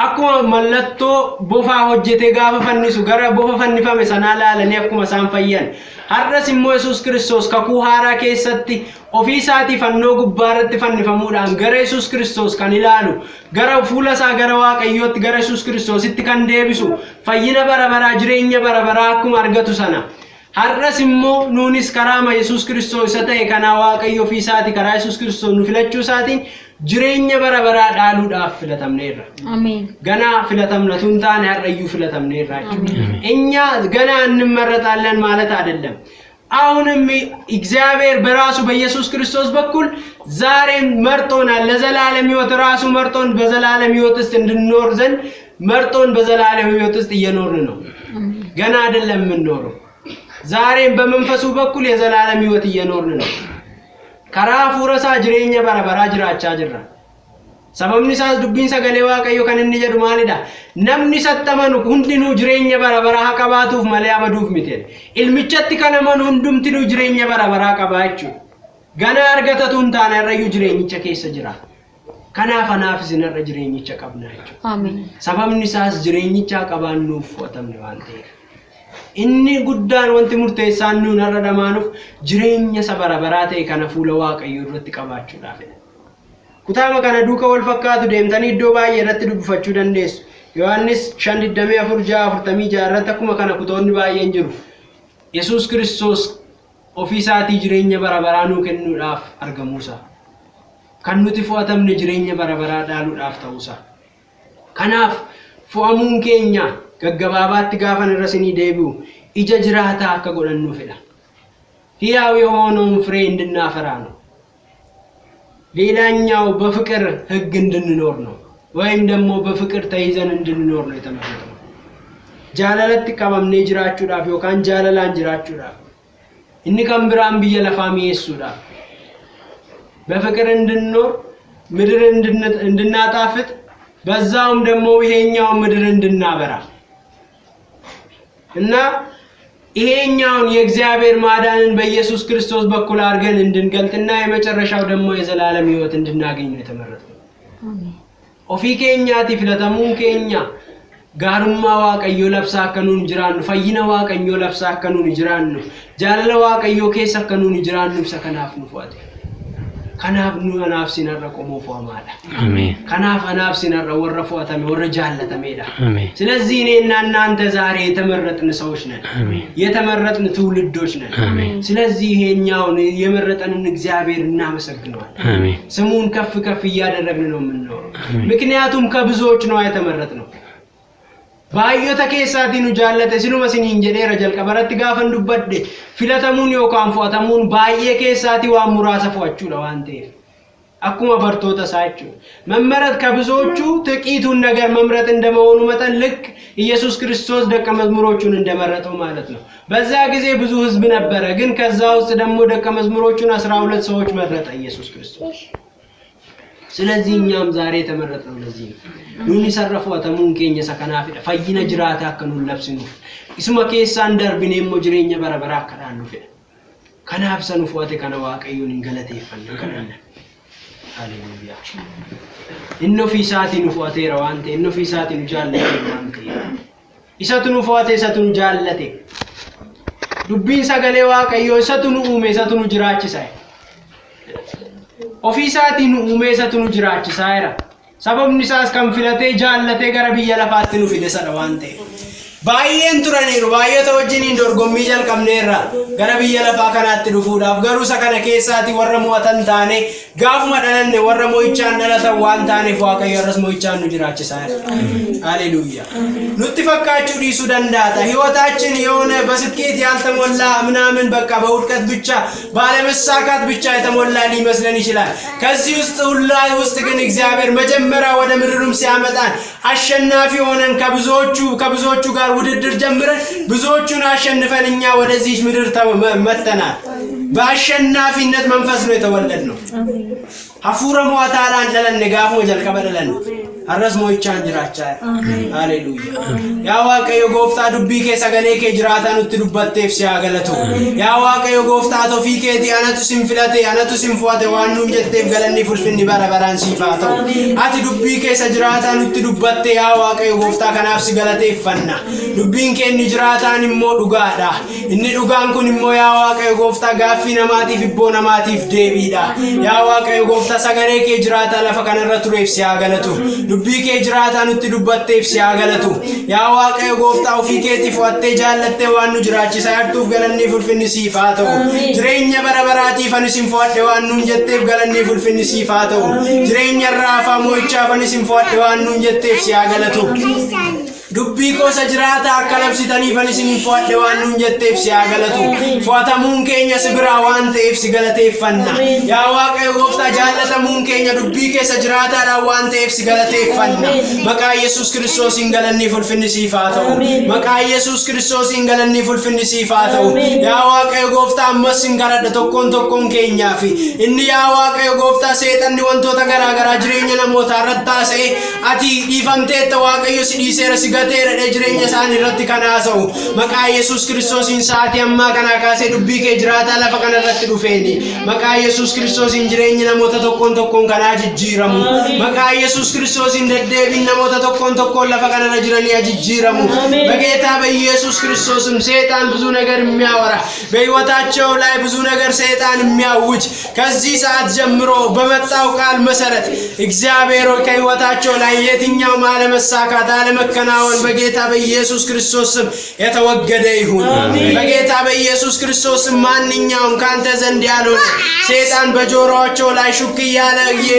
akkuma mallattoo bofaa hojjete gaafa fannisu gara bofa fannifame sanaa laalanii akkuma isaan fayyan har'as immoo Yesuus Kiristoos kakuu haaraa keessatti ofiisaati fannoo gubbaarratti fannifamuudhaan gara Yesuus Kiristoos kan ilaalu gara fuula isaa gara Waaqayyootti gara Yesuus Kiristoositti kan deebisu fayyina barabaraa jireenya barabaraa akkuma argatu sana har'as immoo nuunis karaama Yesuus Kiristoos isa ta'e kana Waaqayyo ofiisaati karaa Yesuus Kiristoos nu filachuu isaatiin jireenya barabaraa dhaaluudhaaf filatamneerra. አሜን ገና filatamnatuun taane har'ayyuu filatamneerra jechuudha. እኛ ገና እንመረጣለን ማለት አይደለም። አሁንም እግዚአብሔር በራሱ በኢየሱስ ክርስቶስ በኩል ዛሬም መርጦናል። ለዘላለም ሕይወት ራሱ መርጦን በዘላለም ሕይወት ውስጥ እንድንኖር ዘንድ መርጦን በዘላለም ሕይወት ውስጥ እየኖርን ነው። ገና አይደለም የምንኖረው። ዛሬም በመንፈሱ በኩል የዘላለም ሕይወት እየኖርን ነው። karaa fuurasaa jireenya barabaraa jiraachaa jirra. Sababni isaas dubbiin sagalee Waaqayyoo kan inni jedhu maalidha? Namni sattamanu hundinuu jireenya barabaraa haa qabaatuuf malee abaduuf miti. Ilmichatti kan amanu hundumtinuu jireenya barabaraa qaba jechuudha. Gana argatatu hin taane irrayyuu jireenyicha keessa jira. Kanaaf anaaf isin irra jireenyicha qabna jechuudha. Ameen. Sababni isaas jireenyicha qabaannuuf fudhatamne waan ta'eef. inni guddaan wanti murteessaan nuun har'a dhamaanuuf jireenya sabarabaraa ta'e kana fuula Waaqayyoo irratti qabaachuudhaaf. Kutaama kana duuka wal fakkaatu deemtanii iddoo baay'ee irratti dubbifachuu dandeessu. Yohaannis 5:24-46 irratti akkuma kana kutoonni baay'een jiru. Yesuus Kiristoos ofii isaatii jireenya barabaraa nuu kennuudhaaf argamuusaa. Kan nuti fudhatamne jireenya barabaraa dhaaluudhaaf ta'uusaa. Kanaaf fo'amuun keenya gaggabaabaatti gaafan irra sinii deebi'u ija jiraataa akka godhannu fedha. ሕያው የሆነውን ፍሬ እንድናፈራ ነው። ሌላኛው በፍቅር ሕግ እንድንኖር ነው። ወይም ደግሞ በፍቅር ተይዘን እንድንኖር ነው የተመረጠው። ጃለለት ቀበምኔ ጅራቹዳፍ ዮካን ጃለላን ጅራቹዳፍ እኒ ከምብራን ብየ ለፋሚ ኢየሱስዳፍ በፍቅር እንድንኖር ምድር እንድናጣፍጥ በዛውም ደግሞ ይሄኛው ምድር እንድናበራ እና ይሄኛውን የእግዚአብሔር ማዳንን በኢየሱስ ክርስቶስ በኩል አድርገን እንድንገልጥና የመጨረሻው ደግሞ የዘላለም ሕይወት እንድናገኝ ነው የተመረጠው። አሜን። ኦፊኬኛቲ ፍለተሙን ኬኛ ጋሩማ ዋቀዮ ለብሳ ከኑን ጅራን ፈይነ ዋቀዮ ለብሳ ከኑን ጅራን ጃለለ ዋቀዮ ኬሰ ከኑን ጅራን ሰከናፍ ንፏት ከናፍ ኑናፍ ሲነረ ቆሞ ፏማላ አሜን። ከናፍ አናፍ ሲነረ ወረፏተም ወረጃለተሜዳ አሜን። ስለዚህ እኔና እናንተ ዛሬ የተመረጥን ሰዎች ነን። አሜን። የተመረጥን ትውልዶች ነን። አሜን። ስለዚህ ይሄኛውን የመረጠንን እግዚአብሔር እናመሰግነዋለን። አሜን። ስሙን ከፍ ከፍ ያደረግን ነው የምንኖረው። ምክንያቱም ከብዙዎች ነው የተመረጥነው። ባዮተ ኬሳቲኑ ጃለተ ሲኑ መስኒ እንጀዴ ረጀል ቀበረት ጋፈን ዱበደ ፊለተሙን ዮካን ፎተሙን ባየ ኬሳቲ ዋሙራሰ ፎአቹ ለዋንቴ አኩማ በርቶታ ሳይቹ መመረጥ ከብዙዎቹ ጥቂቱን ነገር መምረጥ እንደመሆኑ መጠን ልክ ኢየሱስ ክርስቶስ ደቀ መዝሙሮቹን እንደመረጠው ማለት ነው። በዛ ጊዜ ብዙ ህዝብ ነበረ፣ ግን ከዛ ውስጥ ደግሞ ደቀ መዝሙሮቹን 12 ሰዎች መረጠ ኢየሱስ ክርስቶስ። ስለዚህ እኛም ዛሬ ተመረጥነው ለዚህ ነው። ኑኒ ሰረፉ አተሙን ኬኛ ሰከናፍ ፈይነ ጅራታ ከኑን ለብስኑ እስማ ኬሳን ደርብኔሞ ጅሬኛ በረበራ ከዳኑ ፈ ከናፍ ሰኑ ፎቴ ከነ ዋቀዩን እንገለቴ ይፈነ ከነነ ሃሌሉያ ኢኖ ፊሳቲ ኑፎቴ ረዋንቴ ኢኖ ፊሳቲ ኑጃለቴ ረዋንቴ ኢሰቱኑ ፎቴ ኢሰቱኑ ጃለቴ ዱቢን ሰገሌ ዋቀዮ ኢሰቱኑ ኡሜ ኢሰቱኑ ጅራቺሳይ ኦፊሳቲን ኡሜሰቱኑ ጅራቺሳይራ sabab nisaas kan filate jaallatee gara biyya lafaatti nu fide sada waante baay'een turaniiru baay'ata wajjiniin dorgommii jalqabneerra gara biyya lafaa kanaatti dhufuudhaaf garuu isa kana keessaati warra mo'atan taane gaafuma dhalanne warra mo'ichaan dhalatan waan taaneef waaqayyo irras mo'ichaan nu jiraachisaa ሃሌሉያ nutti fakkaachuu dhiisuu danda'a ህይወታችን የሆነ በስኬት ያልተሞላ ምናምን በቃ በውድቀት ብቻ ባለመሳካት ብቻ የተሞላ ሊመስለን ይችላል። ከዚህ ውስጥ ግን እግዚአብሔር መጀመሪያ ወደ ምድሩም ሲያመጣን አሸናፊ ሆነን ከብዙዎቹ ጋር ውድድር ጀምረን ብዙዎቹን አሸንፈን እኛ ወደዚህ ምድር መተናል። በአሸናፊነት መንፈስ ነው የተወለድነው። ሀፉረ ሞታላን ለለን ጋፎ ጀልቀበደለን አረስ ሞይቻን ጅራቻ ሃሌሉያ ያ ዋቀዮ ጎፍታ ዱቢ ከሰገሌ ከጅራታን ትዱበቴፍ ሲያገለቱ ያ ዋቀዮ ጎፍታ ቶፊ ከቲ አነቱ ሲንፍላቴ አነቱ ሲንፏቴ ዋኑ ጀቴፍ ገለኒ ፉልፍኒ በረበራን ሲፋቶ አቲ ዱቢ ከሰጅራታን ትዱበቴ ያ ዋቀዮ ጎፍታ ከናፍ ሲገለቴ ፈና ዱቢን ከኒ ጅራታን ሞ ዱጋዳ እኒ ዱጋን ኩን ሞ ያ ዋቀዮ ጎፍታ ጋፊ ነማቲፍ ቦ ነማቲፍ ዴቢዳ ያ ዋቀዮ ጎፍታ ሰገሌ ከጅራታ ለፈከነረቱ ሬፍ ሲያገለቱ dubbii kee jiraata nutti dubbatteef si agalatu yaa waaqayyo gooftaa ofii keetiif wattee jaallattee waan nu jiraachisa yartuuf galanni fulfinni siif haa ta'u jireenya bara baraatiif anis hin fo'adhe waan nuun jetteef galanni fulfinni siif haa ta'u jireenya irraa afaa mo'ichaaf anis hin fo'adhe waan nuun jetteef si agalatu dubbii kosa jiraata akka labsitaniif anis hin fo'adhe waan nuun jetteef si agalatu fo'atamuun keenya si biraa waan ta'eef si galateeffanna yaa waaqayyo gooftaa jaallatamuun keenya dubbii keessa jiraataadhaan waan ta'eef si galateeffanna maqaa Yesuus Kiristoosiin galanni fulfinni siif haa ta'u maqaa Yesuus Kiristoosiin galanni fulfinni siif haa ta'u yaa waaqayyo gooftaa ammas hin garadha tokkoon keenyaaf inni yaa waaqayyo gooftaa seexanni wantoota garaa garaa jireenya namootaa irratti taasise ati dhiifamteetta waaqayyo si dhiiseera si gateera jireenya isaanii irratti kanaasa'u maqaa Yesuus Kiristoosiin sa'aatii ammaa kana kaasee dubbii kee jiraataa lafa kana irratti dhufeeni maqaa Yesuus Kiristoosiin jireenya namoota tokkoon kanaa jijjiiramu maqaa Yesuus Kiristoosiin deddeebiin namoota tokkoon lafa kana irra jiranii jijjiiramu በጌታ በኢየሱስ ክርስቶስም ሰይጣን ብዙ ነገር የሚያወራ በህይወታቸው ላይ ብዙ ነገር ሰይጣን የሚያውጅ ከዚህ ሰዓት ጀምሮ በመጣው ቃል መሰረት እግዚአብሔር ከህይወታቸው ላይ የትኛው ማለመሳካት አለመከናወን መከናወን በጌታ በኢየሱስ ክርስቶስ ስም የተወገደ ይሁን። በጌታ በኢየሱስ ክርስቶስ ስም ማንኛውም ካንተ ዘንድ ያልሆነ ሰይጣን በጆሮአቸው ላይ ሹክ እያለ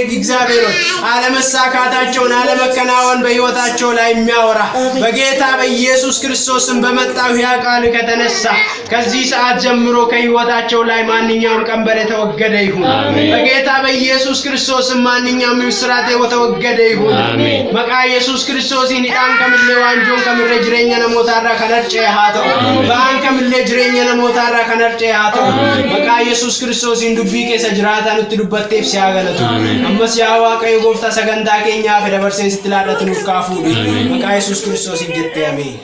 እግዚአብሔር ሆይ አለመሳካታቸውን አለመከናወን በሕይወታቸው ላይ የሚያወራ በጌታ በኢየሱስ ክርስቶስ ስም በመጣው ያ ቃል ከተነሳ ከዚህ ሰዓት ጀምሮ ከሕይወታቸው ላይ ማንኛውም ቀንበር የተወገደ ይሁን። በጌታ በኢየሱስ ክርስቶስ ስም ማንኛውም እስራት የተወገደ ይሁን። መቃ ኢየሱስ ክርስቶስ ኒዳን ከምለ ዋንጆን ከምረ ጅሬኛ ነሞታራ ከነርጨ ሃቶ ባን ከምለ ጅሬኛ ነሞታራ ከነርጨ ሃቶ መቃ ኢየሱስ ክርስቶስ ዱቢ ኬሰ ጅራታ ኑት ዱበቴፍ ሲያገለቱ አመስ ያ ዋቀዩ ጎፍታ ሰገንታ ኬኛ ፈደበርሴን ስትላደት ኑካፉ መቃ ኢየሱስ ክርስቶስ ይጀተ አሜን።